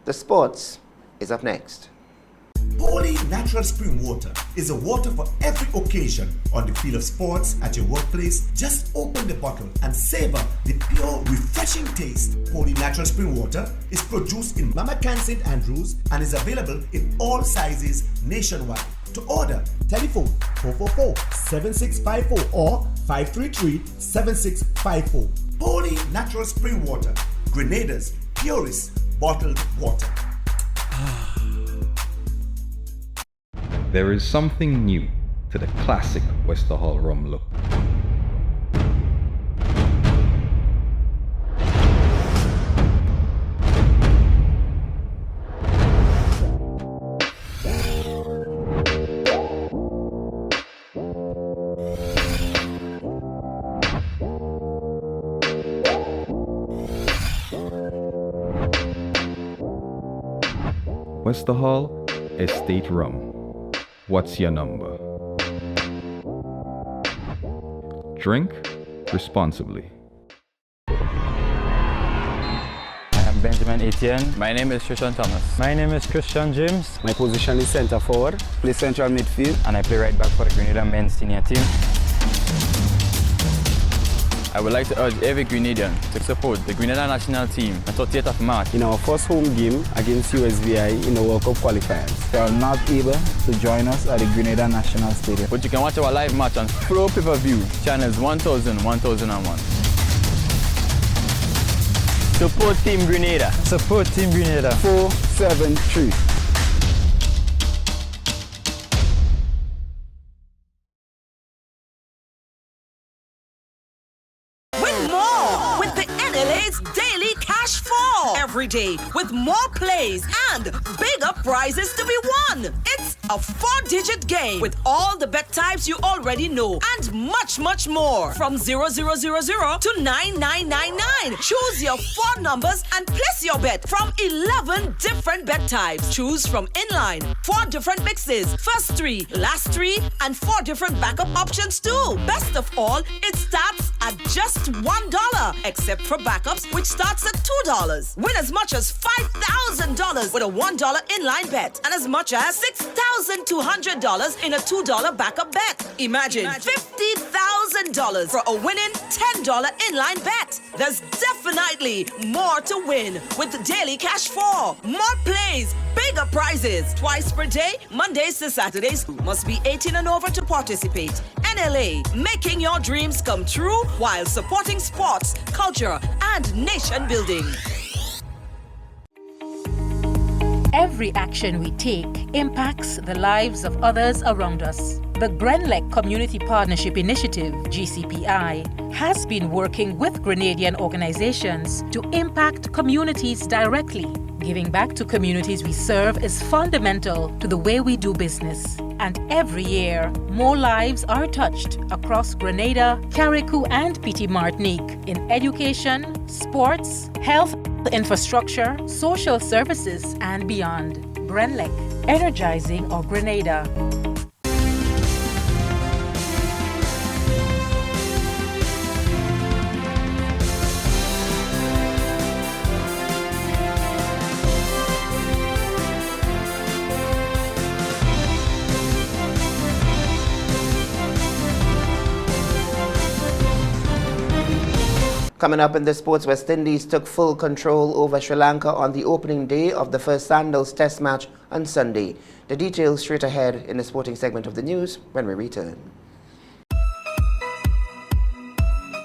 The sports is up next. Holy Natural Spring Water is a water for every occasion. On the field of sports, at your workplace, just open the bottle and savor the pure, refreshing taste. Holy Natural Spring Water is produced in Mama Can St. Andrews and is available in all sizes nationwide. To order, telephone 444-7654 or 533-7654. Holy Natural Spring Water, Grenada's purest bottled water. There is something new to the classic Wester Hall rum look. Wester Hall Estate Rum. What's your number? Drink responsibly. I'm Benjamin Etienne. My name is Christian Thomas. My name is Christian James. My position is centre forward, play central midfield, and I play right back for the Grenada men's senior team. I would like to urge every Grenadian to support the Grenada national team on 30th of March in our first home game against USVI in the World Cup qualifiers. They are not able to join us at the Grenada National Stadium. But you can watch our live match on Flow Pay-Per-View, channels 1000, 1001. Support Team Grenada. Support Team Grenada. 473. Every day with more plays and bigger prizes to be won. It's a 4-digit game with all the bet types you already know and much, much more. From 0000 to 9999. Choose your 4 numbers and place your bet from 11 different bet types. Choose from inline, 4 different mixes, first 3, last 3, and 4 different backup options too. Best of all, it starts at just $1, except for backups, which starts at $2. Win as much as $5,000 with a $1 inline bet and as much as $6,200 in a $2 backup bet. Imagine $50,000 for a winning $10 inline bet. There's definitely more to win with Daily Cash 4. More plays, bigger prizes. Twice per day, Mondays to Saturdays. Must be 18 and over to participate. NLA, making your dreams come true while supporting sports, culture, and nation building. Every action we take impacts the lives of others around us. The Grenlec Community Partnership Initiative, GCPI, has been working with Grenadian organizations to impact communities directly. Giving back to communities we serve is fundamental to the way we do business. And every year, more lives are touched across Grenada, Carriacou, and Petite Martinique in education, sports, health, infrastructure, social services, and beyond. Grenlec, energizing our Grenada. Coming up in the sports, West Indies took full control over Sri Lanka on the opening day of the first Sandals Test match on Sunday. The details straight ahead in the sporting segment of the news when we return.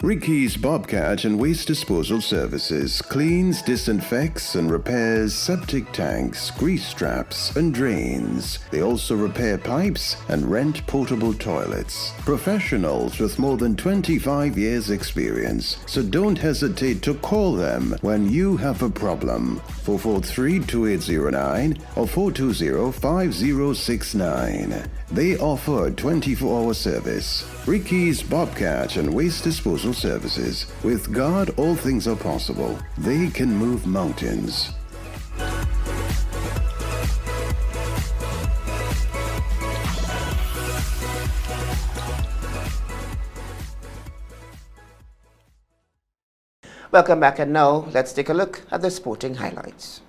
Ricky's Bobcat and Waste Disposal Services cleans, disinfects, and repairs septic tanks, grease traps, and drains. They also repair pipes and rent portable toilets. Professionals with more than 25 years' experience. So don't hesitate to call them when you have a problem. 443-2809 or 420-5069. They offer 24-hour service. Ricky's Bobcat and Waste Disposal Services. With God, all things are possible. They can move mountains. Welcome back, and now let's take a look at the sporting highlights.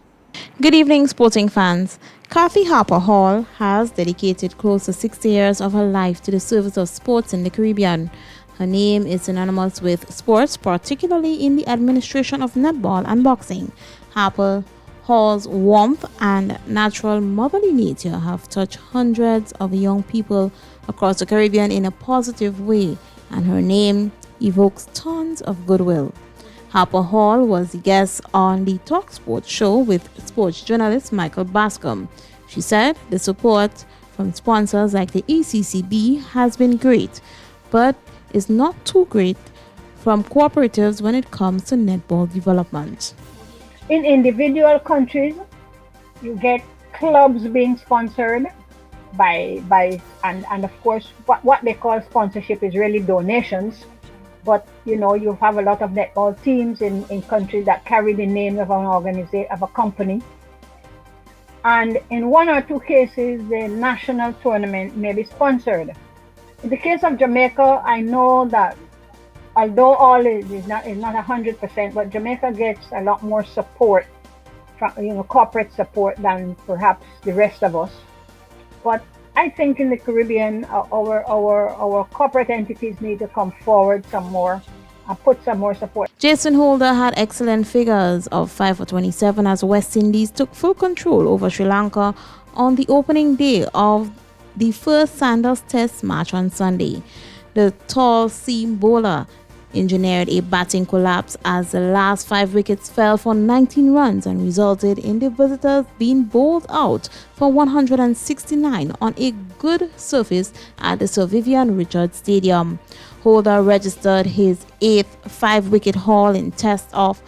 Good evening, sporting fans. Kathy Harper Hall has dedicated close to 60 years of her life to the service of sports in the Caribbean. Her name is synonymous with sports, particularly in the administration of netball and boxing. Harper Hall's warmth and natural motherly nature have touched hundreds of young people across the Caribbean in a positive way, and her name evokes tons of goodwill. Harper Hall was the guest on the Talk Sports show with sports journalist Michael Bascom. She said the support from sponsors like the ECCB has been great, but is not too great from cooperatives when it comes to netball development. In individual countries, you get clubs being sponsored and of course what they call sponsorship is really donations. But you have a lot of netball teams in countries that carry the name of an organization, of a company. And in one or two cases, the national tournament may be sponsored. In the case of Jamaica, I know that although all is not 100%, but Jamaica gets a lot more support from corporate support than perhaps the rest of us. But I think in the Caribbean, our corporate entities need to come forward some more and put some more support. Jason Holder had excellent figures of 5 for 27 as West Indies took full control over Sri Lanka on the opening day of the first Sanders Test match on Sunday. The tall seam bowler engineered a batting collapse as the last 5 wickets fell for 19 runs and resulted in the visitors being bowled out for 169 on a good surface at the Sir Vivian Richards Stadium. Holder registered his 8th 5-wicket haul in test of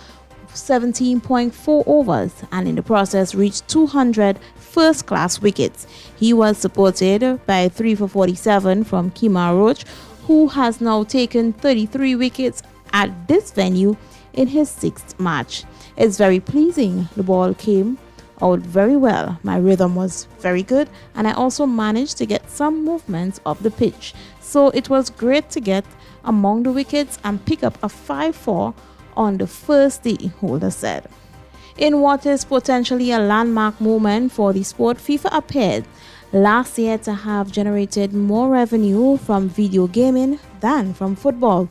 17.4 overs and in the process reached 200 first-class wickets. He was supported by 3 for 47 from Kemar Roach, who has now taken 33 wickets at this venue in his 6th match. It's very pleasing. The ball came out very well. My rhythm was very good, and I also managed to get some movements of the pitch. So it was great to get among the wickets and pick up a 5-4 on the first day, Holder said. In what is potentially a landmark moment for the sport, FIFA appeared last year to have generated more revenue from video gaming than from football.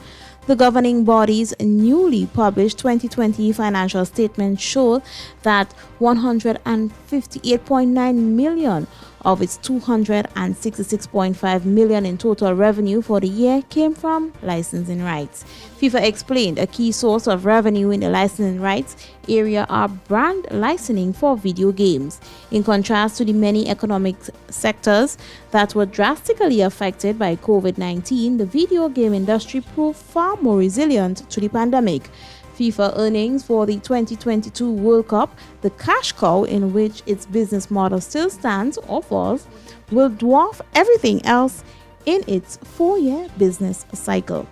The governing body's newly published 2020 financial statement showed that 158.9 million of its 266.5 million in total revenue for the year came from licensing rights. FIFA explained a key source of revenue in the licensing rights area are brand licensing for video games. In contrast to the many economic sectors that were drastically affected by COVID-19, the video game industry proved far more resilient to the pandemic. FIFA earnings for the 2022 World Cup, the cash cow in which its business model still stands or falls, will dwarf everything else in its 4-year business cycle.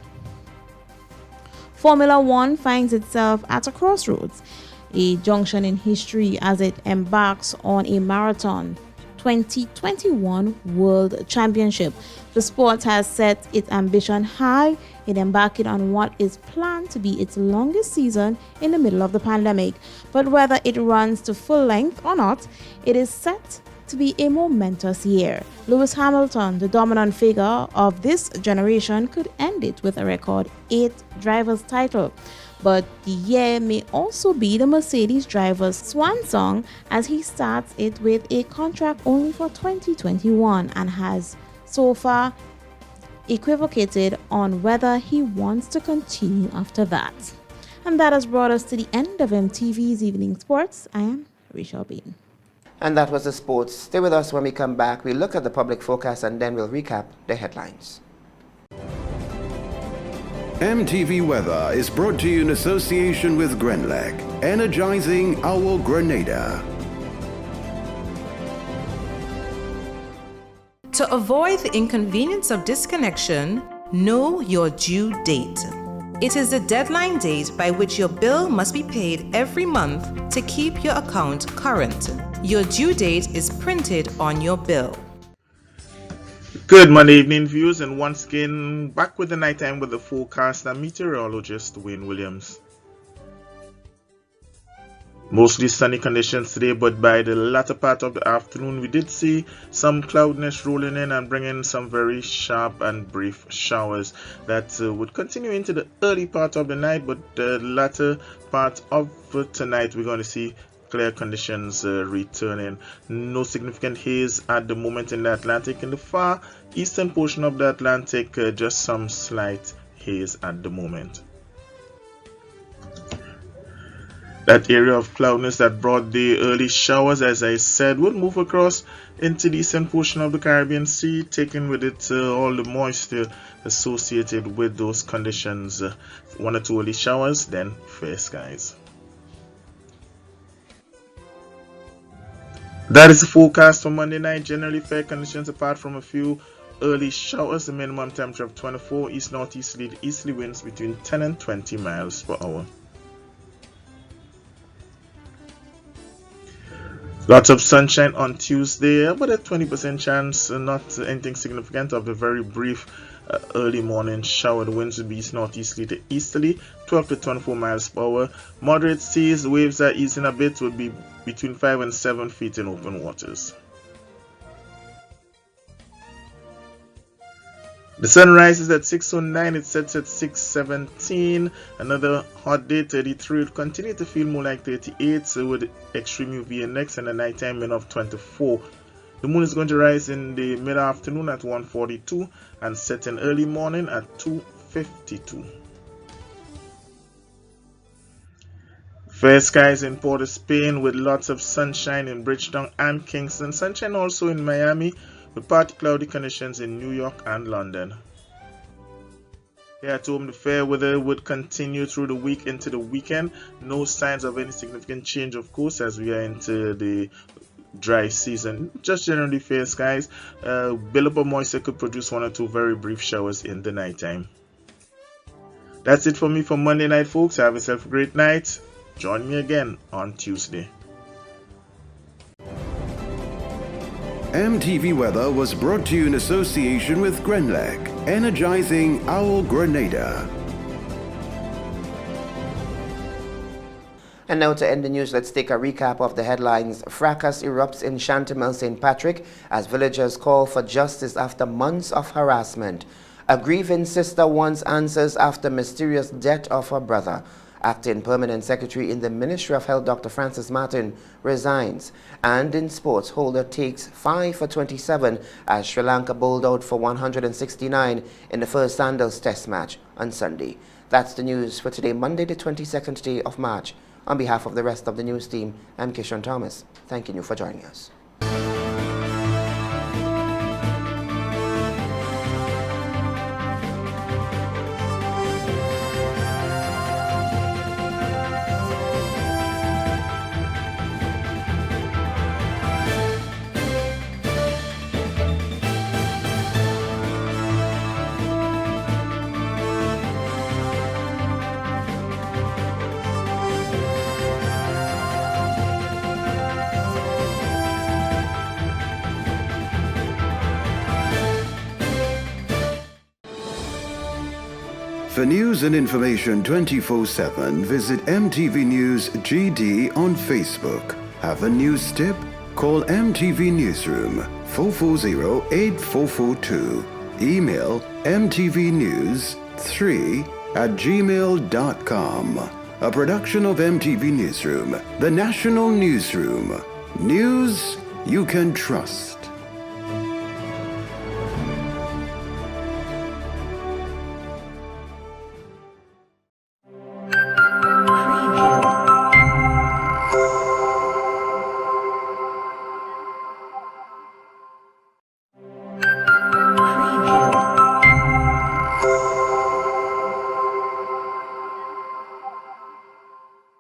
Formula One finds itself at a crossroads, a junction in history as it embarks on a marathon 2021 World Championship. The sport has set its ambition high in embarking on what is planned to be its longest season in the middle of the pandemic. But whether it runs to full length or not, it is set to be a momentous year. Lewis Hamilton, the dominant figure of this generation, could end it with a record 8th driver's title. But the year may also be the Mercedes driver's swan song as he starts it with a contract only for 2021 and has so far equivocated on whether he wants to continue after that. And that has brought us to the end of MTV's Evening Sports. I am Rachel Bean. And that was the sports. Stay with us when we come back. We'll look at the public forecast and then we'll recap the headlines. MTV Weather is brought to you in association with Grenlec, energizing our Grenada. To avoid the inconvenience of disconnection, know your due date. It is the deadline date by which your bill must be paid every month to keep your account current. Your due date is printed on your bill. Good Monday evening, viewers, and once again back with the nighttime with the forecast and meteorologist Wayne Williams. Mostly sunny conditions today, but by the latter part of the afternoon we did see some cloudiness rolling in and bringing some very sharp and brief showers that would continue into the early part of the night, but the latter part of tonight we're going to see clear conditions returning. No significant haze at the moment in the Atlantic. In the far eastern portion of the Atlantic, just some slight haze at the moment. That area of cloudiness that brought the early showers, as I said, will move across into the eastern portion of the Caribbean Sea, taking with it all the moisture associated with those conditions. One or two early showers, then fair skies. That is the forecast for Monday night. Generally fair conditions apart from a few early showers. The minimum temperature of 24, east-northeasterly to easterly winds between 10 and 20 miles per hour. Lots of sunshine on Tuesday, about a 20% chance, not anything significant, of a very brief early morning shower. The winds will be east-northeasterly to easterly, 12 to 24 miles per hour. Moderate seas, waves are easing a bit, would be between 5 and 7 feet in open waters. The sun rises at 6:09, it sets at 6:17. Another hot day, 33. It will continue to feel more like 38, so with extreme UV index and a nighttime min of 24. The moon is going to rise in the mid-afternoon at 1:42 and set in early morning at 2:52. Fair skies in Port of Spain with lots of sunshine in Bridgetown and Kingston. Sunshine also in Miami with partly cloudy conditions in New York and London. Here at home, the fair weather would continue through the week into the weekend. No signs of any significant change, of course, as we are into the dry season. Just generally fair skies. Build-up of moisture could produce one or two very brief showers in the nighttime. That's it for me for Monday night, folks. Have yourself a great night. Join me again on Tuesday. MTV Weather was brought to you in association with Grenlec, energizing our Grenada. And now to end the news, let's take a recap of the headlines. Fracas erupts in Chantemelle St. Patrick as villagers call for justice after months of harassment. A grieving sister wants answers after mysterious death of her brother. Acting Permanent Secretary in the Ministry of Health, Dr. Francis Martin, resigns. And in sports, Holder takes 5 for 27 as Sri Lanka bowled out for 169 in the first Sandals Test match on Sunday. That's the news for today, Monday, the 22nd day of March. On behalf of the rest of the news team, I'm Kishon Thomas. Thanking you for joining us. For news and information 24/7, visit MTV News GD on Facebook. Have a news tip? Call MTV Newsroom 440-8442. Email mtvnews3@gmail.com. A production of MTV Newsroom, the national newsroom. News you can trust.